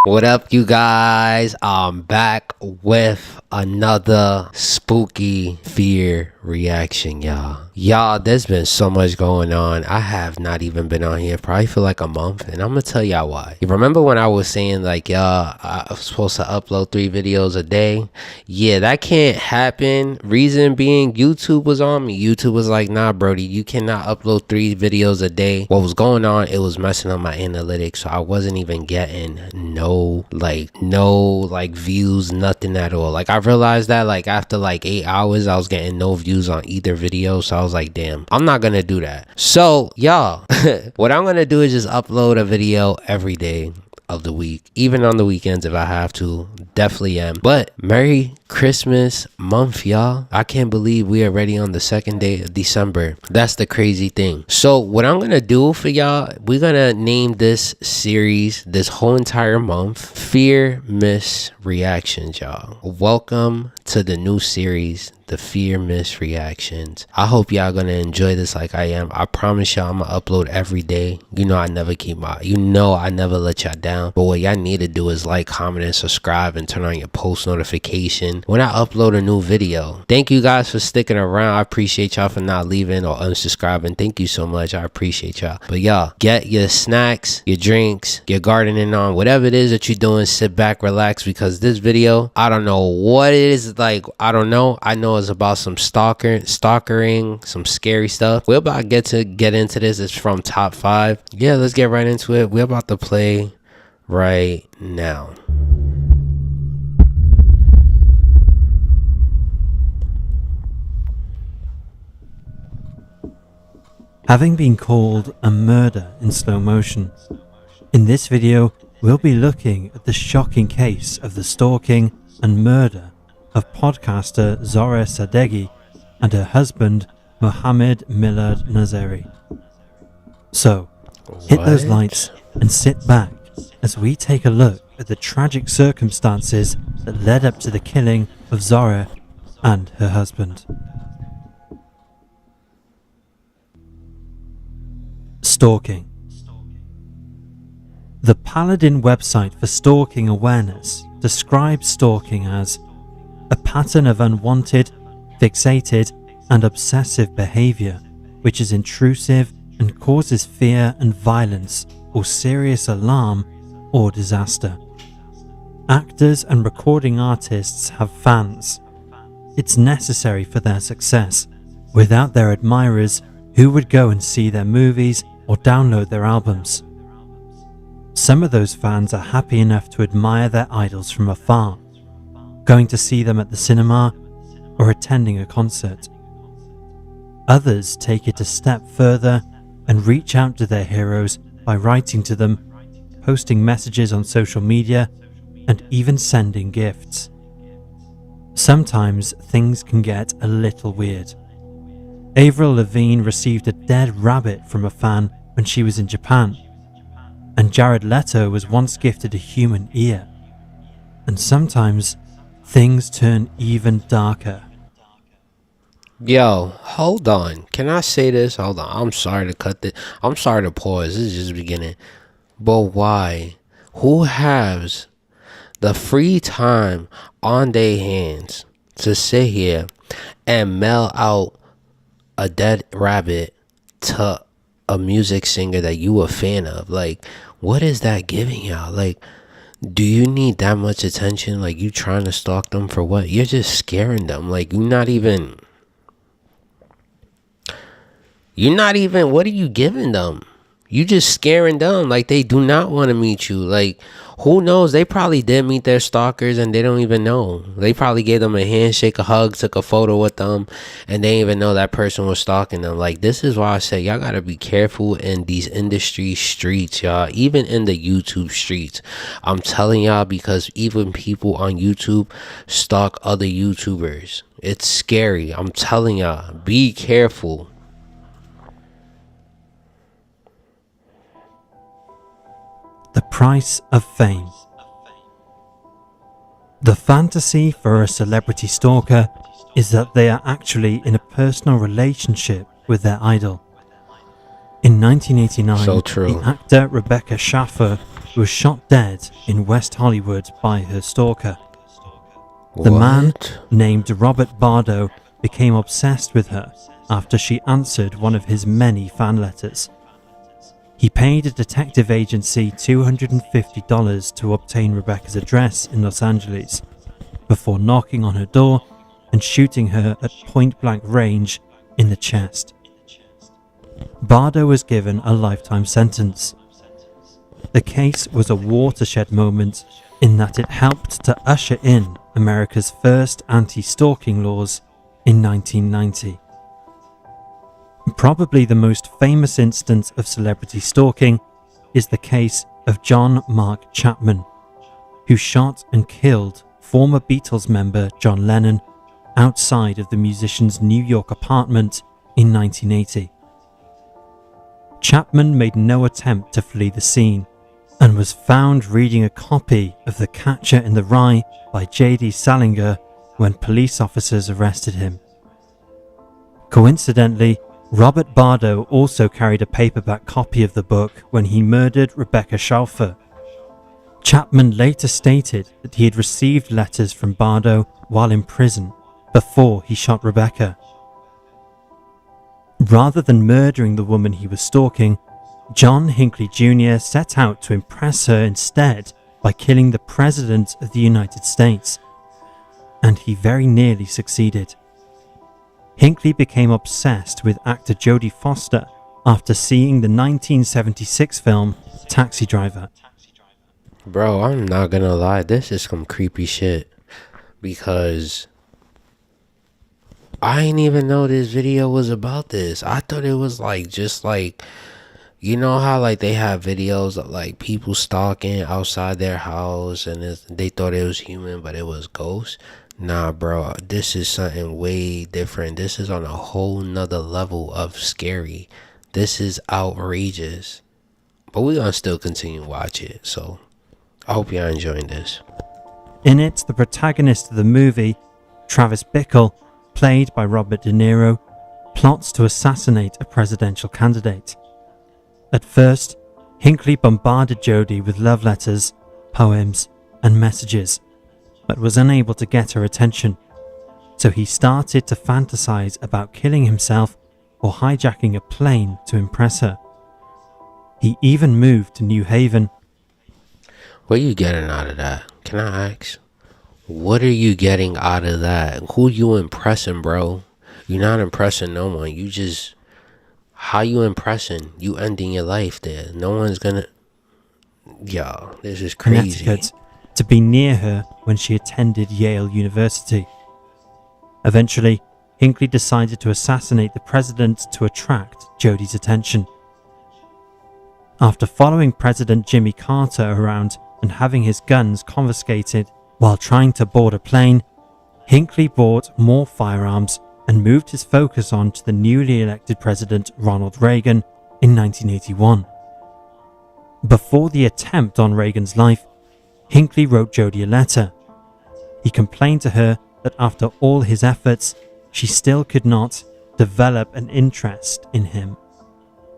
What up, you guys? I'm back with another spooky fear reaction, y'all. There's been so much going on. I have not even been on here probably for like a month, and I'm gonna tell y'all why. You remember when I was saying like, I was supposed to upload 3 videos a day? Yeah, that can't happen. Reason being, YouTube was on me. YouTube was like, nah, Brody, you cannot upload 3 videos a day. What was going on? It was messing up my analytics, so I wasn't even getting no views, nothing at all. Like, I realized that like after like 8 hours I was getting no views on either video, so I was like, damn, I'm not gonna do that. So y'all, what I'm gonna do is just upload a video every day of the week, even on the weekends if I have to. Definitely am. But Merry Christmas month, y'all. I can't believe we are already on the 2nd day of December. That's the crazy thing. So what I'm gonna do for y'all, we're gonna name this series, this whole entire month, Fear Miss Reactions, y'all. Welcome to the new series, the Fear Miss Reactions. I hope y'all gonna enjoy this like I am. I promise y'all I'm gonna upload every day. I never I never let y'all down. But what y'all need to do is like, comment, and subscribe, and turn on your post notification when I upload a new video. Thank you guys for sticking around. I appreciate y'all for not leaving or unsubscribing. Thank you so much. I appreciate y'all. But y'all, get your snacks, your drinks, your gardening on, whatever it is that you're doing. Sit back, relax, because this video, I don't know what it is. Like, I don't know. I know it's about some stalkering, some scary stuff. We're about to get into this. It's from top 5. Yeah, let's get right into it. We're about to play right now. Having been called a murder in slow motion, in this video we'll be looking at the shocking case of the stalking and murder of podcaster Zora Sadeghi and her husband Mohammed Milad Nazeri. So, hit those lights and sit back as we take a look at the tragic circumstances that led up to the killing of Zora and her husband. Stalking. The Paladin website for stalking awareness describes stalking as a pattern of unwanted, fixated, and obsessive behavior which is intrusive and causes fear and violence or serious alarm or disaster. Actors and recording artists have fans. It's necessary for their success. Without their admirers, who would go and see their movies or download their albums? Some of those fans are happy enough to admire their idols from afar, going to see them at the cinema or attending a concert. Others take it a step further and reach out to their heroes by writing to them, posting messages on social media, and even sending gifts. Sometimes things can get a little weird. Avril Lavigne received a dead rabbit from a fan when she was in Japan, and Jared Leto was once gifted a human ear. And sometimes things turn even darker. Yo, hold on. Can I say this? Hold on. I'm sorry to cut this. I'm sorry to pause. This is just beginning. But why? Who has the free time on their hands to sit here and mail out a dead rabbit to a music singer that you a fan of? Like, what is that giving y'all? Like, do you need that much attention? Like, you trying to stalk them for what? You're just scaring them. Like, you're not even, what are you giving them? You just scaring them. Like, they do not want to meet you. Like, who knows? They probably did meet their stalkers and they don't even know. They probably gave them a handshake, a hug, took a photo with them, and they didn't even know that person was stalking them. Like, this is why I say y'all gotta be careful in these industry streets, y'all. Even in the YouTube streets. I'm telling y'all, because even people on YouTube stalk other YouTubers. It's scary. I'm telling y'all, be careful. The price of fame. The fantasy for a celebrity stalker is that they are actually in a personal relationship with their idol. In 1989, So true. the actor Rebecca Schaffer was shot dead in West Hollywood by her stalker. The man, named Robert Bardo, became obsessed with her after she answered one of his many fan letters. He paid a detective agency $250 to obtain Rebecca's address in Los Angeles, before knocking on her door and shooting her at point-blank range in the chest. Bardo was given a lifetime sentence. The case was a watershed moment in that it helped to usher in America's first anti-stalking laws in 1990. Probably the most famous instance of celebrity stalking is the case of John Mark Chapman, who shot and killed former Beatles member John Lennon outside of the musician's New York apartment in 1980. Chapman made no attempt to flee the scene and was found reading a copy of The Catcher in the Rye by J.D. Salinger when police officers arrested him. Coincidentally, Robert Bardo also carried a paperback copy of the book when he murdered Rebecca Schauffer. Chapman later stated that he had received letters from Bardo while in prison before he shot Rebecca. Rather than murdering the woman he was stalking, John Hinckley Jr. set out to impress her instead by killing the President of the United States. And he very nearly succeeded. Hinckley became obsessed with actor Jodie Foster after seeing the 1976 film Taxi Driver. Bro, I'm not gonna lie, this is some creepy shit. Because I didn't even know this video was about this. I thought it was like, just like, you know how like they have videos of like people stalking outside their house and they thought it was human but it was ghosts? Nah, bro, this is something way different. This is on a whole nother level of scary. This is outrageous. But we're gonna still continue to watch it, so I hope y'all enjoying this. In it, the protagonist of the movie, Travis Bickle, played by Robert De Niro, plots to assassinate a presidential candidate. At first, Hinckley bombarded Jodie with love letters, poems, and messages, but was unable to get her attention, so he started to fantasize about killing himself or hijacking a plane to impress her. He even moved to New Haven. What are you getting out of that? Can I ask? What are you getting out of that? Who you impressing, bro? You're not impressing no one. You just... How you impressing? You ending your life there. No one's gonna... Yo, this is crazy. Connecticut, to be near her when she attended Yale University. Eventually, Hinckley decided to assassinate the president to attract Jodie's attention. After following President Jimmy Carter around and having his guns confiscated while trying to board a plane, Hinckley bought more firearms and moved his focus on to the newly elected President Ronald Reagan in 1981. Before the attempt on Reagan's life, Hinckley wrote Jodie a letter. He complained to her that after all his efforts, she still could not develop an interest in him,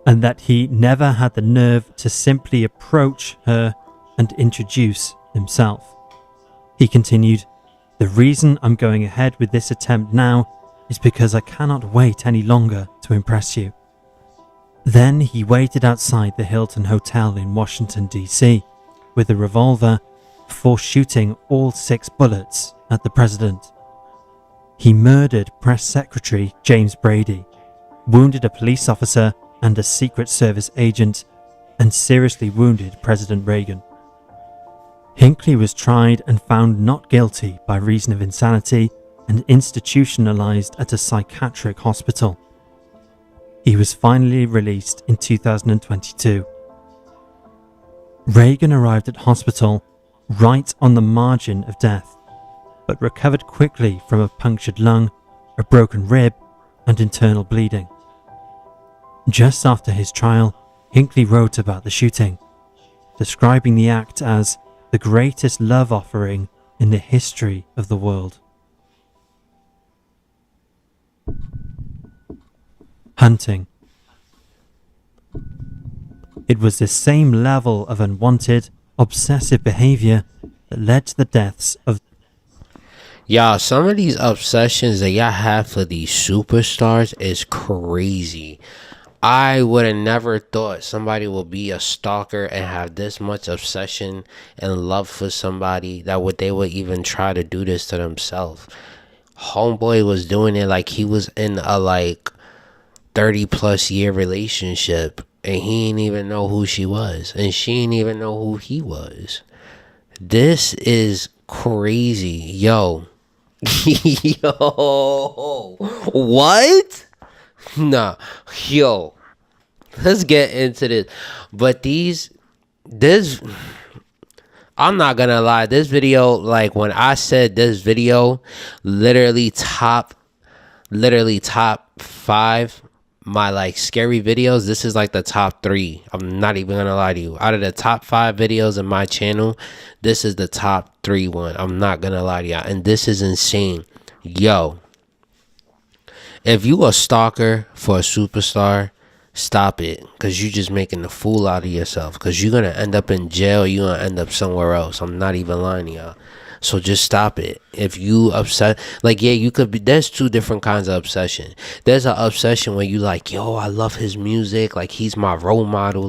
and that he never had the nerve to simply approach her and introduce himself. He continued, "The reason I'm going ahead with this attempt now is because I cannot wait any longer to impress you." Then he waited outside the Hilton Hotel in Washington, D.C. with a revolver before shooting all 6 bullets at the president. He murdered Press Secretary James Brady, wounded a police officer and a Secret Service agent, and seriously wounded President Reagan. Hinckley was tried and found not guilty by reason of insanity and institutionalized at a psychiatric hospital. He was finally released in 2022. Reagan arrived at hospital right on the margin of death, but recovered quickly from a punctured lung, a broken rib, and internal bleeding. Just after his trial, Hinckley wrote about the shooting, describing the act as the greatest love offering in the history of the world. Hunting. It was the same level of unwanted, obsessive behavior that led to the deaths of Y'all, some of these obsessions that y'all have for these superstars is crazy. I would have never thought somebody would be a stalker and have this much obsession and love for somebody they would even try to do this to themselves. Homeboy was doing it like he was in a 30+ year relationship and he didn't even know who she was and she didn't even know who he was. This is crazy. Yo. Yo. What? Nah. Yo. Let's get into this. But I'm not gonna lie, this video, when I said this video literally top 5 my scary videos, this is the top 3. I'm not even gonna lie to you. Out of the top 5 videos in my channel, this is the top 3 one. I'm not gonna lie to y'all. And this is insane. Yo, if you a stalker for a superstar, stop it, because you just making a fool out of yourself, because you're gonna end up in jail. You're gonna end up somewhere else. I'm not even lying to y'all. So just stop it. If you upset, you could be, there's 2 different kinds of obsession. There's an obsession where you yo, I love his music, he's my role model,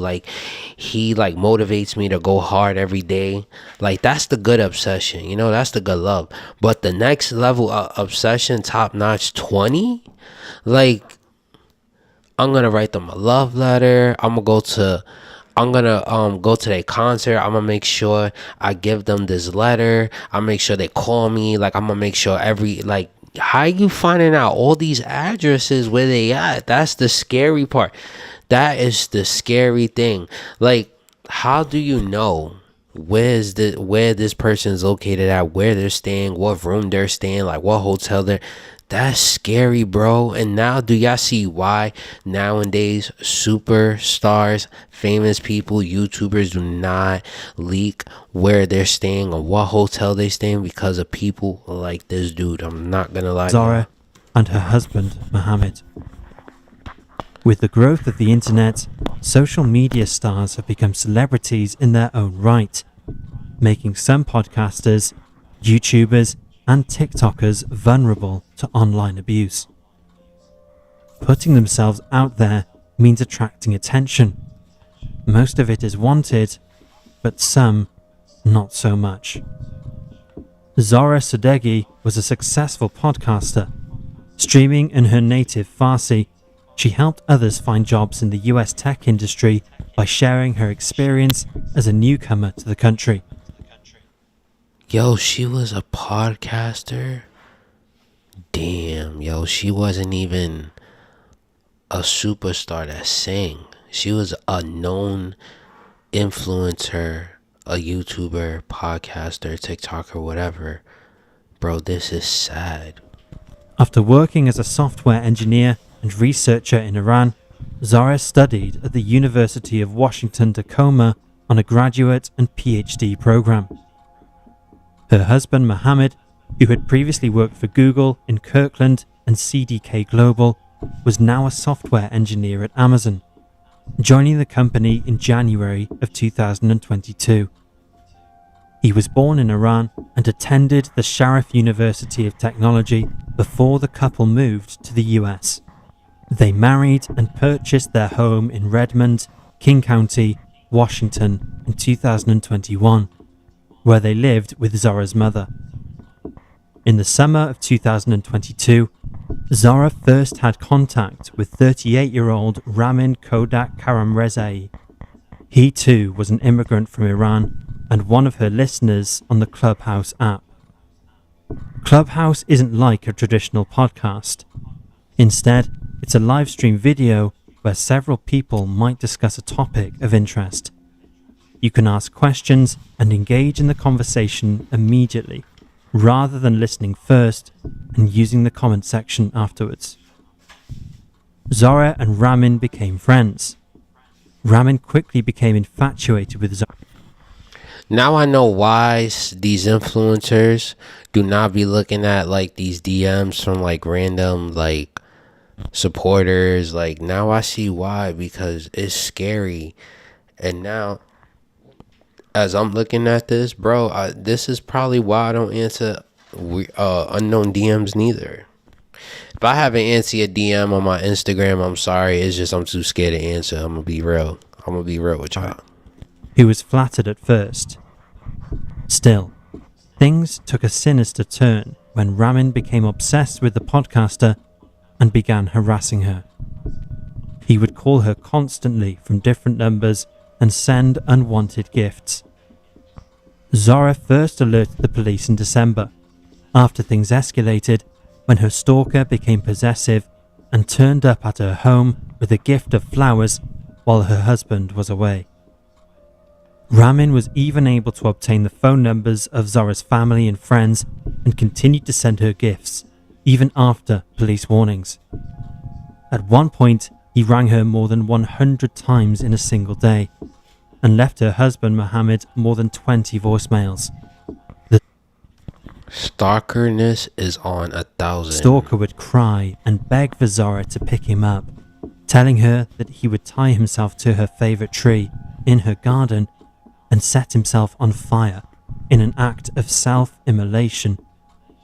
he motivates me to go hard every day. That's the good obsession, that's the good love. But the next level of obsession, top notch 20, I'm gonna write them a love letter. I'm gonna go to their concert. I'm gonna make sure I give them this letter. I make sure they call me. I'm gonna make sure how you finding out all these addresses where they at? That's the scary part. That is the scary thing. How do you know where this person's located at, where they're staying, what room they're staying, what hotel they're? That's scary, bro. And now, do y'all see why nowadays superstars, famous people, YouTubers do not leak where they're staying or what hotel they're staying? Because of people like this dude. I'm not gonna lie. Zara and her husband, Mohammed. With the growth of the internet, social media stars have become celebrities in their own right, making some podcasters, YouTubers, and TikTokers vulnerable to online abuse. Putting themselves out there means attracting attention. Most of it is wanted, but some not so much. Zara Sodegi was a successful podcaster. Streaming in her native Farsi, she helped others find jobs in the US tech industry by sharing her experience as a newcomer to the country. Yo, she was a podcaster? Damn, yo, she wasn't even a superstar that sang. She was a known influencer, a YouTuber, podcaster, TikToker, whatever. Bro, this is sad. After working as a software engineer and researcher in Iran, Zara studied at the University of Washington, Tacoma on a graduate and PhD program. Her husband Mohammed, who had previously worked for Google in Kirkland and CDK Global, was now a software engineer at Amazon, joining the company in January of 2022. He was born in Iran and attended the Sharif University of Technology before the couple moved to the US. They married and purchased their home in Redmond, King County, Washington in 2021, where they lived with Zara's mother. In the summer of 2022, Zara first had contact with 38-year-old Ramin Kodak Karamrezai. He too was an immigrant from Iran and one of her listeners on the Clubhouse app. Clubhouse isn't like a traditional podcast. Instead, it's a live stream video where several people might discuss a topic of interest. You can ask questions and engage in the conversation immediately, rather than listening first and using the comment section afterwards. Zara and Ramin became friends. Ramin quickly became infatuated with Zara. Now I know why these influencers do not be looking at these DMs from random supporters. Now I see why, because it's scary. And now as I'm looking at this, bro, this is probably why I don't answer unknown DMs neither. If I haven't answered a DM on my Instagram, I'm sorry. It's just I'm too scared to answer. I'm gonna be real. With y'all. He was flattered at first. Still, things took a sinister turn when Ramin became obsessed with the podcaster and began harassing her. He would call her constantly from different numbers and send unwanted gifts. Zara first alerted the police in December, after things escalated when her stalker became possessive and turned up at her home with a gift of flowers while her husband was away. Ramin was even able to obtain the phone numbers of Zara's family and friends and continued to send her gifts, even after police warnings. At one point, he rang her more than 100 times in a single day and left her husband Mohammed more than 20 voicemails. The stalkerness is on 1,000. Stalker would cry and beg for Zara to pick him up, telling her that he would tie himself to her favourite tree in her garden and set himself on fire in an act of self-immolation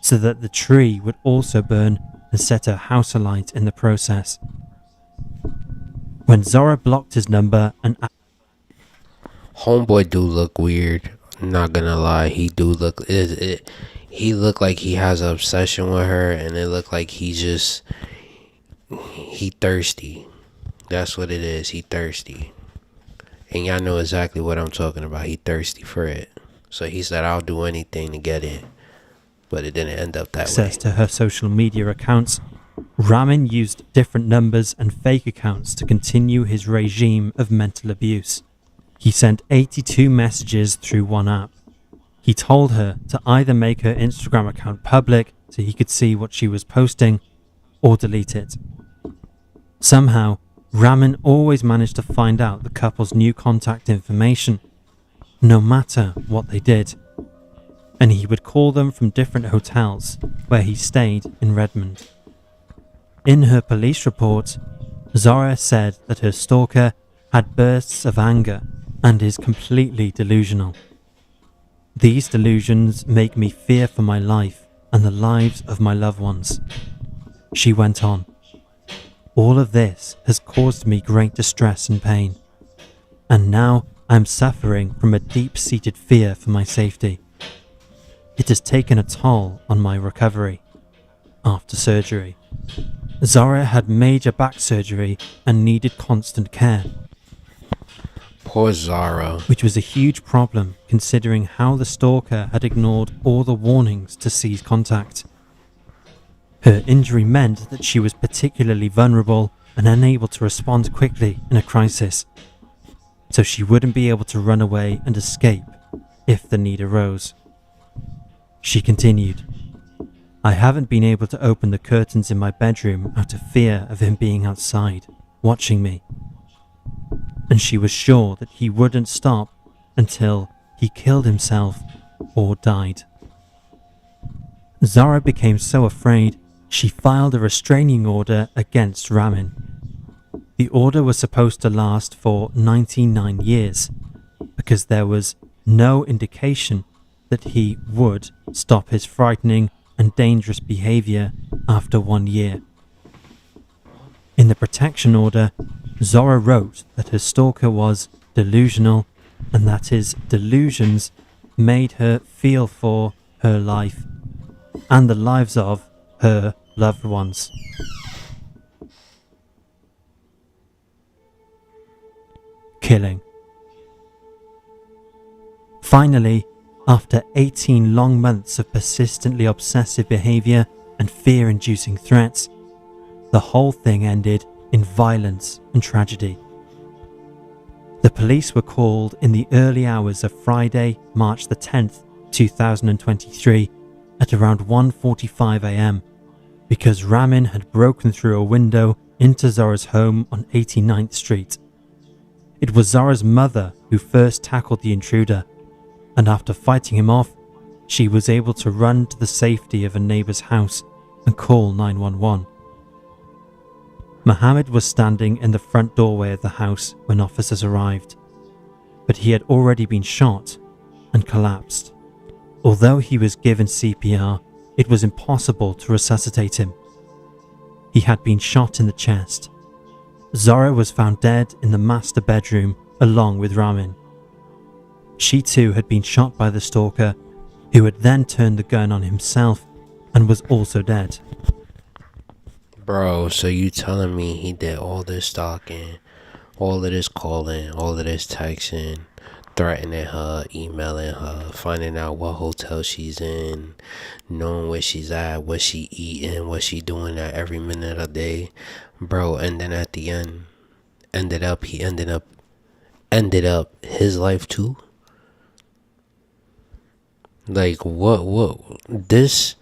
so that the tree would also burn and set her house alight in the process. When Zara blocked his number and homeboy do look weird, I'm not gonna lie, he do look he look like he has an obsession with her, and it look like he thirsty. That's what it is, he thirsty. And y'all know exactly what I'm talking about. He thirsty for it. So he said, I'll do anything to get it. But it didn't end up that way. Access to her social media accounts, Ramin used different numbers and fake accounts to continue his regime of mental abuse. He sent 82 messages through one app. He told her to either make her Instagram account public so he could see what she was posting, or delete it. Somehow, Ramin always managed to find out the couple's new contact information, no matter what they did, and he would call them from different hotels where he stayed in Redmond. In her police report, Zara said that her stalker had bursts of anger and is completely delusional. These delusions make me fear for my life and the lives of my loved ones. She went on. All of this has caused me great distress and pain, and now I am suffering from a deep-seated fear for my safety. It has taken a toll on my recovery. After surgery, Zara had major back surgery and needed constant care. Poor Zara. Which was a huge problem considering how the stalker had ignored all the warnings to cease contact. Her injury meant that she was particularly vulnerable and unable to respond quickly in a crisis, so she wouldn't be able to run away and escape if the need arose. She continued, I haven't been able to open the curtains in my bedroom out of fear of him being outside, watching me. And she was sure that he wouldn't stop until he killed himself or died. Zara became so afraid she filed a restraining order against Ramin. The order was supposed to last for 99 years because there was no indication that he would stop his frightening and dangerous behavior after 1 year. In the protection order, Zara wrote that her stalker was delusional and that his delusions made her feel for her life and the lives of her loved ones. Killing. Finally, after 18 long months of persistently obsessive behavior and fear-inducing threats, the whole thing ended in violence and tragedy. The police were called in the early hours of Friday, March the 10th, 2023, at around 1:45 a.m. because Ramin had broken through a window into Zara's home on 89th Street. It was Zara's mother who first tackled the intruder, and after fighting him off, she was able to run to the safety of a neighbour's house and call 911. Mohammed was standing in the front doorway of the house when officers arrived. but he had already been shot and collapsed. Although he was given CPR, it was impossible to resuscitate him. He had been shot in the chest. Zora was found dead in the master bedroom along with Ramin. She too had been shot by the stalker, who had then turned the gun on himself and was also dead. Bro, so you telling me he did all this stalking, all of this calling, all of this texting, threatening her, emailing her, finding out what hotel she's in, knowing where she's at, what she eating, what she doing at every minute of the day, bro, and then at the end, ended up his life too? Like, what, this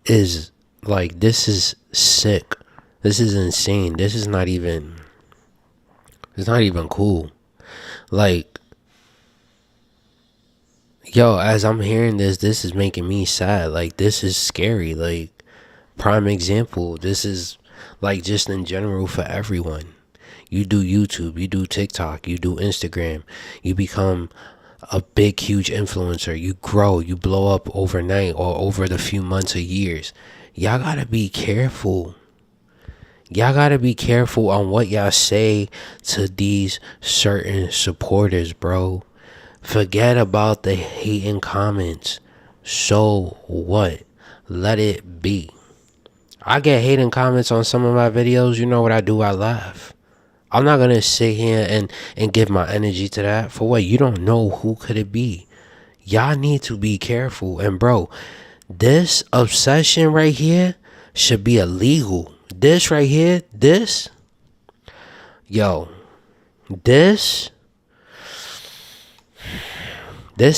is sick. This is insane. This is not even, it's not even cool. Like, yo, as I'm hearing this is making me sad. Like, this is scary. Like, prime example, this is like just in general for everyone. You do YouTube, you do TikTok, you do Instagram, you become a big, huge influencer, you grow, you blow up overnight or over the few months or years. Y'all gotta be careful. Y'all gotta be careful on what y'all say to these certain supporters, bro. Forget about the hating comments. So what? Let it be. I get hating comments on some of my videos. You know what I do? I laugh. I'm not gonna sit here and give my energy to that. For what? You don't know who could it be. Y'all need to be careful. And bro, this obsession right here should be illegal. This right here, this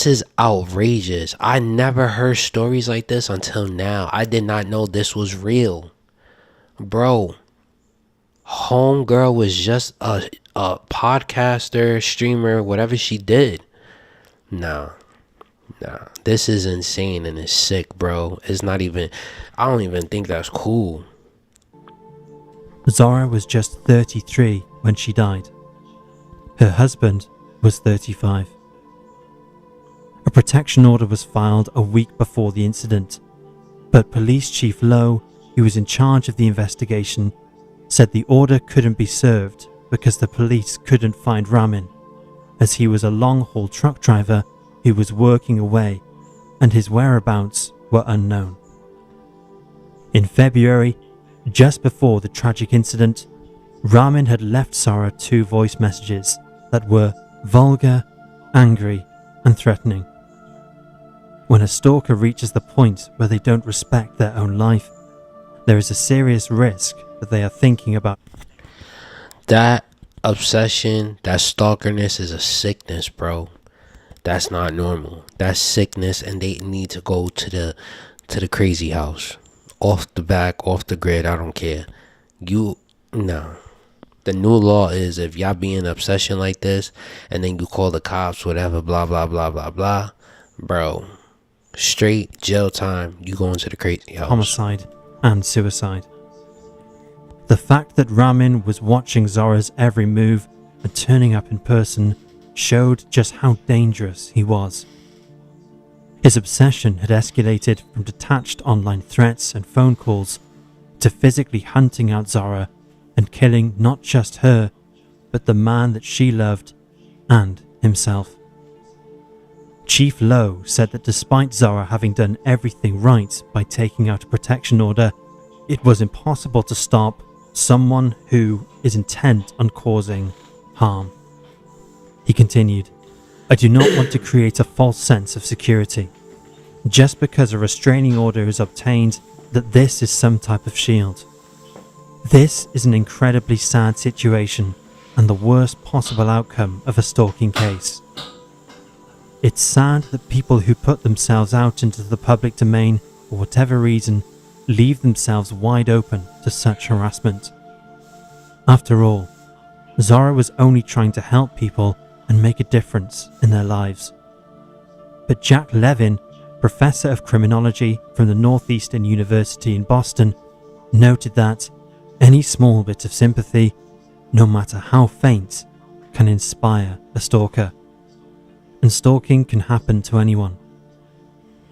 is outrageous. I never heard stories like this until now. I did not know this was real. Bro, homegirl was just a podcaster, streamer, whatever she did. Nah. This is insane and it's sick, bro. It's not even, I don't even think that's cool. Zora was just 33 when she died. Her husband was 35. A protection order was filed a week before the incident, but Police Chief Lowe, who was in charge of the investigation, said the order couldn't be served because the police couldn't find Ramin, as he was a long-haul truck driver who was working away and his whereabouts were unknown. In February, just before the tragic incident, Ramin had left Zora 2 voice messages that were vulgar, angry, and threatening. When a stalker reaches the point where they don't respect their own life, there is a serious risk that they are thinking about. That obsession, that stalkerness is a sickness, bro. That's not normal. That's sickness, and they need to go to the crazy house. Off the back, off the grid, I don't care. No. The new law is if y'all be in obsession like this and then you call the cops, whatever, blah, blah, blah, blah, blah, bro, straight jail time. You go into the crazy house. Homicide and suicide. The fact that Ramin was watching Zora's every move and turning up in person showed just how dangerous he was. His obsession had escalated from detached online threats and phone calls to physically hunting out Zora and killing not just her, but the man that she loved and himself. Chief Lowe said that despite Zora having done everything right by taking out a protection order, it was impossible to stop someone who is intent on causing harm. He continued, "I do not want to create a false sense of security. Just because a restraining order is obtained, that this is some type of shield. This is an incredibly sad situation and the worst possible outcome of a stalking case. It's sad that people who put themselves out into the public domain for whatever reason leave themselves wide open to such harassment. After all, Zora was only trying to help people and make a difference in their lives." But Jack Levin, professor of criminology from the Northeastern University in Boston, noted that any small bit of sympathy, no matter how faint, can inspire a stalker. and stalking can happen to anyone.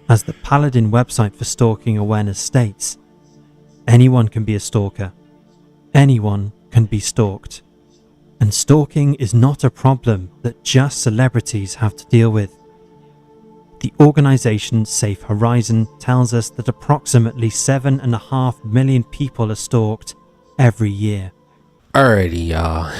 As the Paladin website for stalking awareness states, anyone can be a stalker. Anyone can be stalked. And stalking is not a problem that just celebrities have to deal with. The organisation Safe Horizon tells us that approximately 7.5 million people are stalked every year. Alrighty, y'all.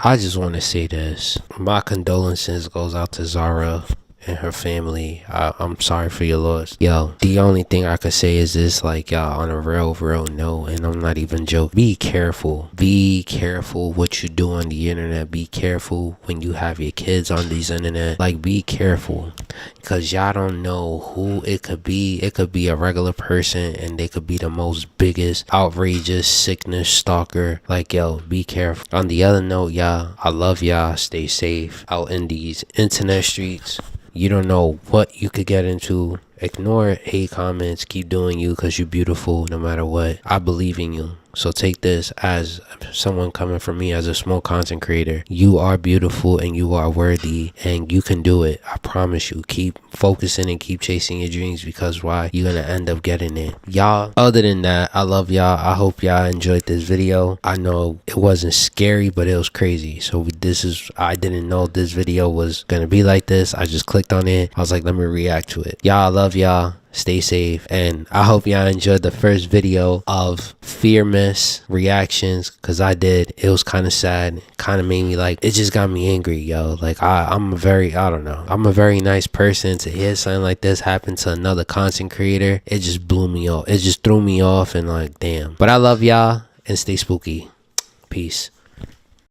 I just want to say this. My condolences goes out to Zara and her family. I'm sorry for your loss. Yo, the only thing I could say is this, like, y'all, on a real note, and I'm not even joking, be careful. Be careful what you do on the internet. Be careful when you have your kids on these internet. Like, be careful, because y'all don't know who it could be. It could be a regular person, and they could be the most biggest, outrageous, sickness stalker. Like, yo, be careful. On the other note, y'all, I love y'all. Stay safe out in these internet streets. You don't know what you could get into. Ignore hate comments. Keep doing you, because you're beautiful no matter what. I believe in you. So take this as someone coming from me as a small content creator. You are beautiful and you are worthy and you can do it. I promise you. Keep focusing and keep chasing your dreams, because why? You're going to end up getting it. Y'all, other than that, I love y'all. I hope y'all enjoyed this video. I know it wasn't scary, but it was crazy. So I didn't know this video was going to be like this. I just clicked on it. I was like, let me react to it. Y'all, I love y'all. Stay safe, and I hope y'all enjoyed the first video of Fearmas reactions, because I did. It was kind of sad, kind of made me like, it just got me angry, yo. Like, I'm a very nice person. To hear something like this happen to another content creator, it just blew me off. It just threw me off, and like, damn. But I love y'all, and stay spooky. Peace.